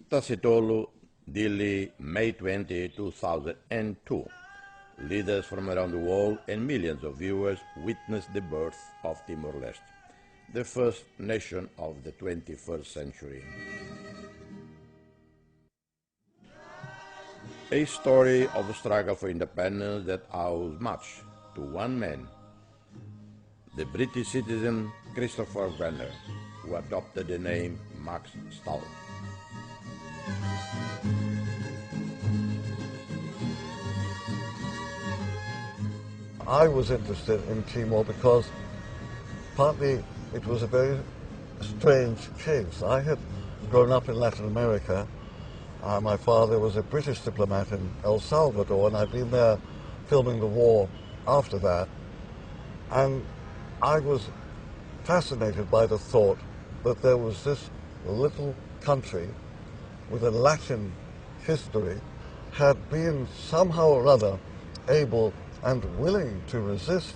Tasitolu, Delhi, May 20, 2002. Leaders from around the world and millions of viewers witnessed the birth of Timor-Leste, the first nation of the 21st century. A story of a struggle for independence that owes much to one man, the British citizen Christopher Wrenner, who adopted the name Max STHAL. I was interested in Timor because partly it was a very strange case. I had grown up in Latin America. My father was a British diplomat in El Salvador, and I'd been there filming the war after that. And I was fascinated by the thought that there was this little country with a Latin history had been somehow or other able and willing to resist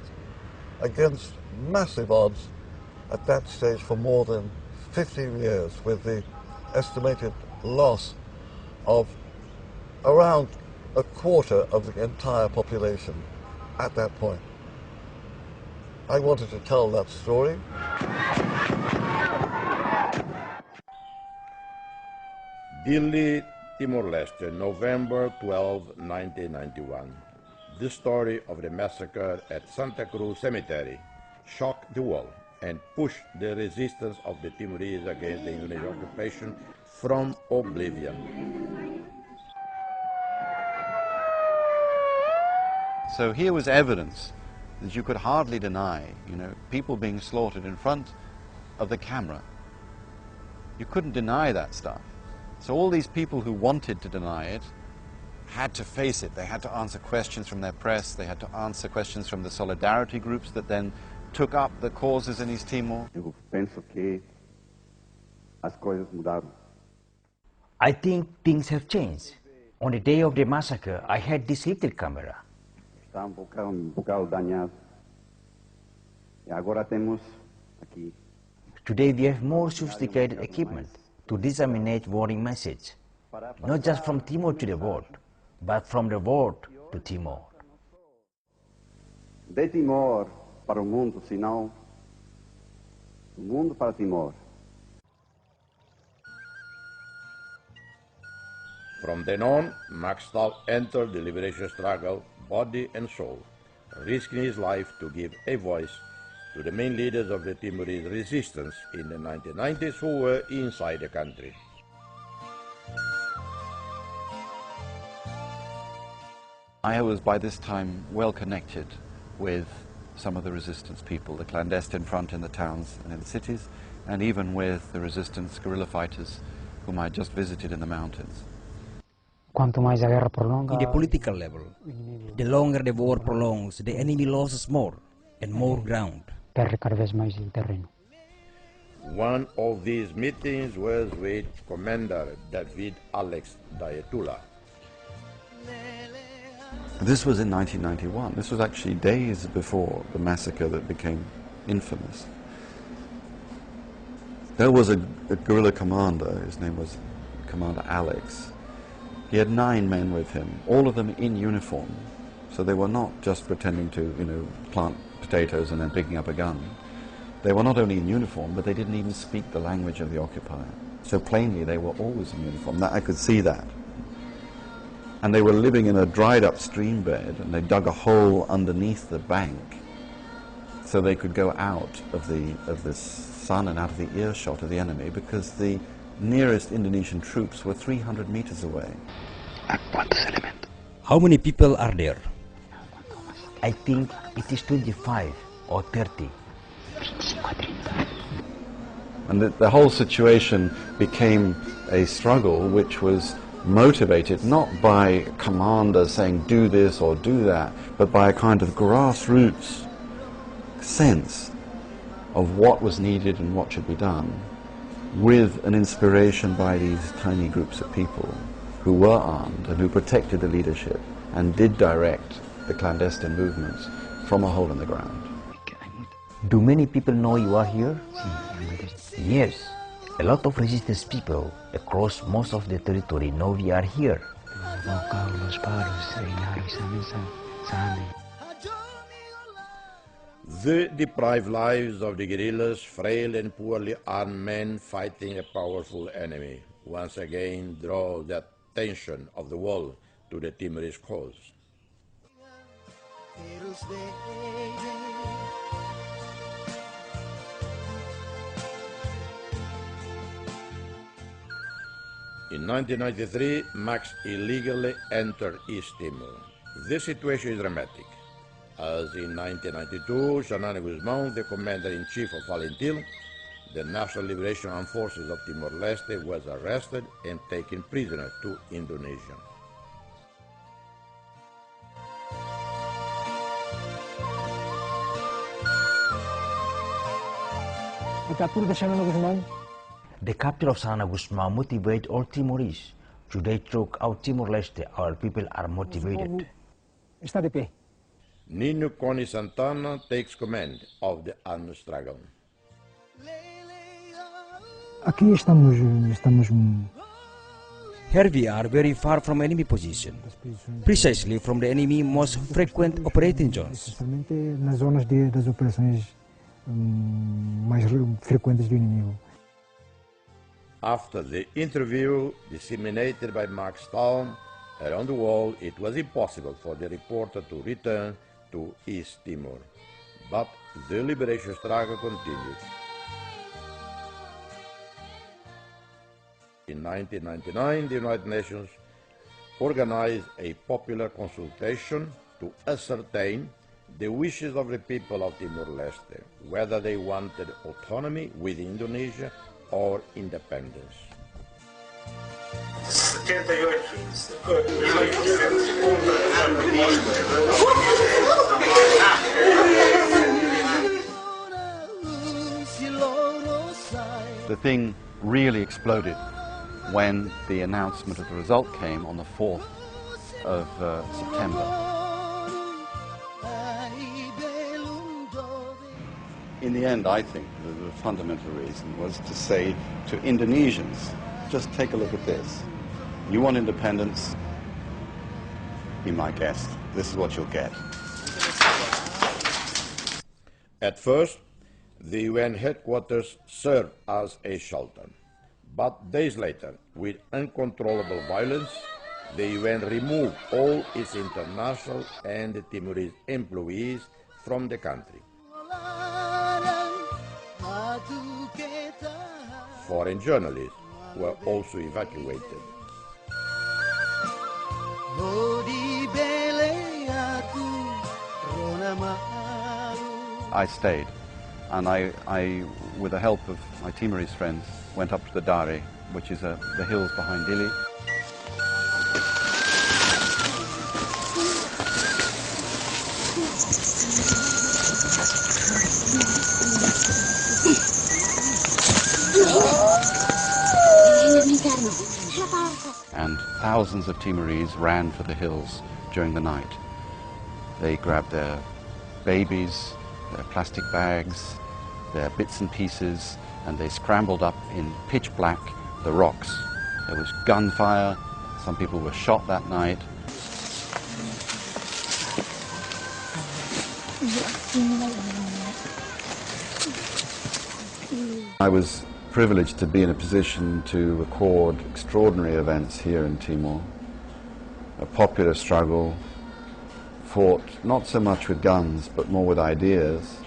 against massive odds at that stage for more than 15 years, with the estimated loss of around a quarter of the entire population at that point. I wanted to tell that story. Delhi, Timor-Leste, November 12, 1991. The story of the massacre at Santa Cruz Cemetery shocked the world and pushed the resistance of the Timorese against the Indonesian occupation from oblivion. So here was evidence that you could hardly deny, people being slaughtered in front of the camera. You couldn't deny that stuff. So all these people who wanted to deny it had to face it. They had to answer questions from their press. They had to answer questions from the solidarity groups that then took up the causes in East Timor. Eu penso que as coisas mudaram. I think things have changed. On the day of the massacre, I had this little camera. Está bocado dañado. E agora temos aqui. Today we have more sophisticated equipment to disseminate warning message, not just from Timor to the world, but from the world to Timor. De Timor para o mundo, senão do mundo para Timor. From then on, Max STHAL entered the liberation struggle body and soul, risking his life to give a voice to the main leaders of the Timorese resistance in the 1990s who were inside the country. I was by this time well connected with some of the resistance people, the clandestine front in the towns and in the cities, and even with the resistance guerrilla fighters whom I had just visited in the mountains. In the political level, the longer the war prolongs, the enemy loses more and more ground. One of these meetings was with Commander David Alex Dayetula. This was in 1991. This was actually days before the massacre that became infamous. There was a guerrilla commander, his name was Commander Alex. He had 9 men with him, all of them in uniform. So they were not just pretending to, plant potatoes and then picking up a gun. They were not only in uniform, but they didn't even speak the language of the occupier. So plainly they were always in uniform. I could see that. And they were living in a dried up stream bed, and they dug a hole underneath the bank so they could go out of the sun and out of the earshot of the enemy, because the nearest Indonesian troops were 300 meters away. How many people are there? I think it is 25 or 30. And the whole situation became a struggle which was motivated not by commanders saying do this or do that, but by a kind of grassroots sense of what was needed and what should be done, with an inspiration by these tiny groups of people who were armed and who protected the leadership and did direct the clandestine movements from a hole in the ground. Do many people know you are here? Yes, A lot of resistance people across most of the territory know we are here. The deprived lives of the guerrillas, frail and poorly armed men fighting a powerful enemy, once again draw the attention of the world to the Timorese cause. In 1993, Max illegally entered East Timor. This situation is dramatic, as in 1992, Xanana Guzmán, the commander-in-chief of Valentil, the National Liberation Armed Forces of Timor-Leste, was arrested and taken prisoner to Indonesia. The capture of Xanana Guzmán motivated all Timorese. Today, throughout out Timor-Leste, our people are motivated. Nino Coni Santana takes command of the armed struggle. Here we are very far from enemy position, precisely from the enemy most frequent operating zones. Especialmente nas zonas das operações mais frequentes do inimigo. After the interview disseminated by MAX STHAL around the world, it was impossible for the reporter to return to East Timor. But the liberation struggle continued. In 1999, the United Nations organized a popular consultation to ascertain the wishes of the people of Timor-Leste, whether they wanted autonomy within Indonesia or independence. The thing really exploded when the announcement of the result came on the 4th of September. In the end, I think the fundamental reason was to say to Indonesians, just take a look at this. You want independence? Be my guest. This is what you'll get. At first, the UN headquarters served as a shelter. But days later, with uncontrollable violence, the UN removed all its international and Timorese employees from the country. Foreign journalists were also evacuated. I stayed, and I, with the help of my Timorese friends, went up to the Dari, which is the hills behind Dili. And thousands of Timorese ran for the hills during the night. They grabbed their babies, their plastic bags, their bits and pieces, and they scrambled up in pitch black the rocks. There was gunfire, some people were shot that night. I was privileged to be in a position to record extraordinary events here in Timor. A popular struggle fought not so much with guns but more with ideas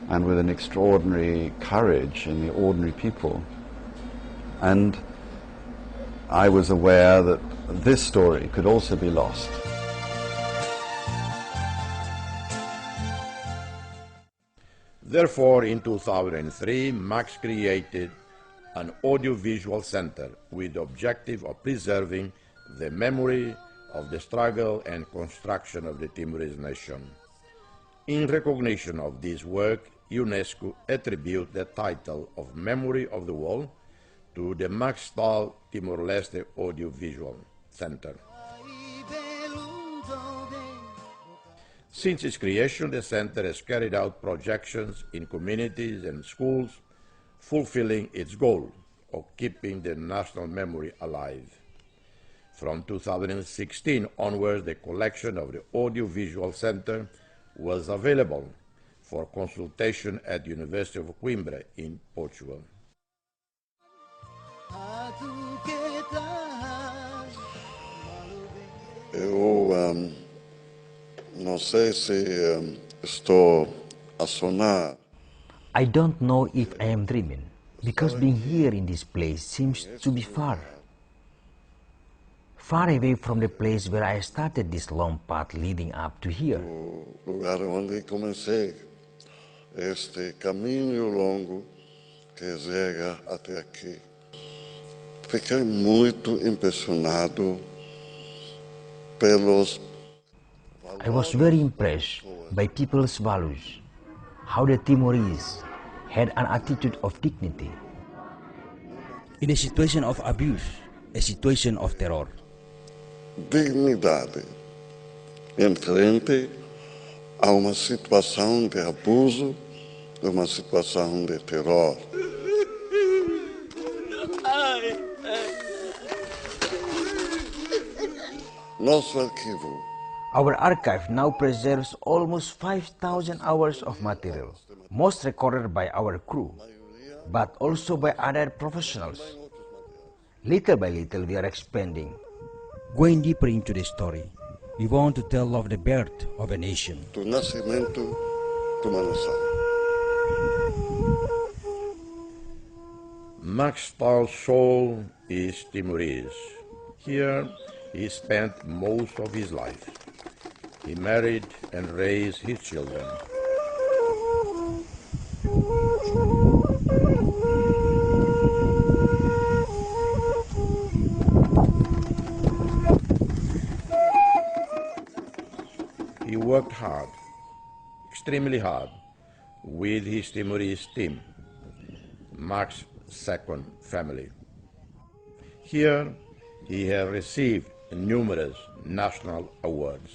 and with an extraordinary courage in the ordinary people. And I was aware that this story could also be lost. Therefore, in 2003, Max created an audiovisual center with the objective of preserving the memory of the struggle and construction of the Timorese nation. In recognition of this work, UNESCO attributed the title of Memory of the World to the MAX STHAL Timor-Leste Audiovisual Center. Since its creation, the center has carried out projections in communities and schools, fulfilling its goal of keeping the national memory alive. From 2016 onwards, the collection of the Audiovisual Center was available for consultation at the University of Coimbra in Portugal. Eu não sei se estou a sonar. I don't know if I am dreaming, because being here in this place seems to be far. Far away from the place where I started this long path leading up to here. O lugar onde comecei este caminho longo que chega até aqui. Fiquei muito impressionado pelos. I was very impressed by people's values, how the Timorese had an attitude of dignity. In a situation of abuse, a situation of terror. Dignidade em frente a uma situação de abuso, uma situação de terror. Nosso arquivo Our archive now preserves almost 5,000 hours of material, most recorded by our crew, but also by other professionals. Little by little we are expanding. Going deeper into the story, we want to tell of the birth of a nation. do nascimento de uma nação. Max Sthal's soul is Timorese. Here he spent most of his life. He married and raised his children. He worked hard, extremely hard, with his Timorese team, Max's second family. Here he has received numerous national awards.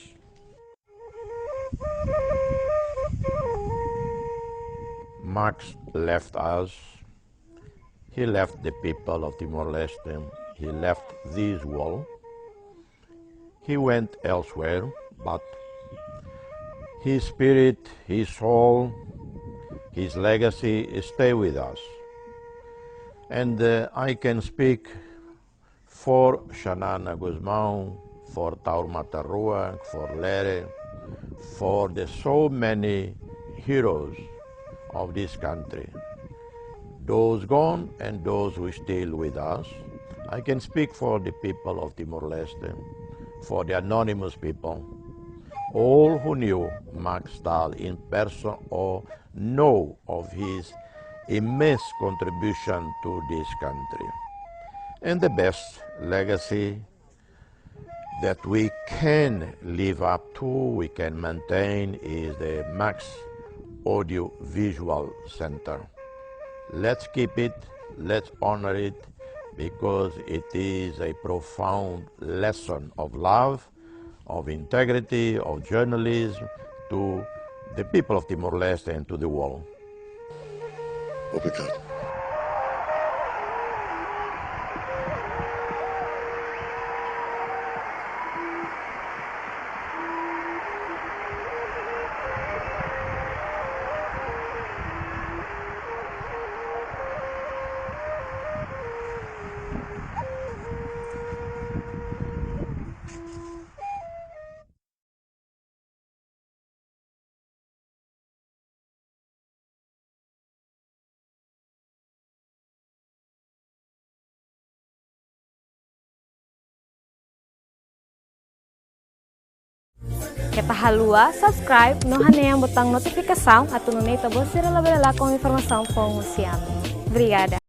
Max left us. He left the people of Timor-Leste. He left this world. He went elsewhere, but his spirit, his soul, his legacy stay with us. And I can speak for Xanana Guzmão, for Taur Matarrua, for Lere, for the so many heroes of this country, those gone and those who still with us. I can speak for the people of Timor-Leste, for the anonymous people, all who knew Max STHAL in person or know of his immense contribution to this country. And the best legacy that we can live up to, we can maintain, is the Max Audio Visual Center. Let's keep it, let's honor it, because it is a profound lesson of love, of integrity, of journalism to the people of Timor-Leste and to the world. Obrigado. Kita halua, subscribe, no yang botang notifikação, atau no neto você receberá com informação pengungsian. Obrigada.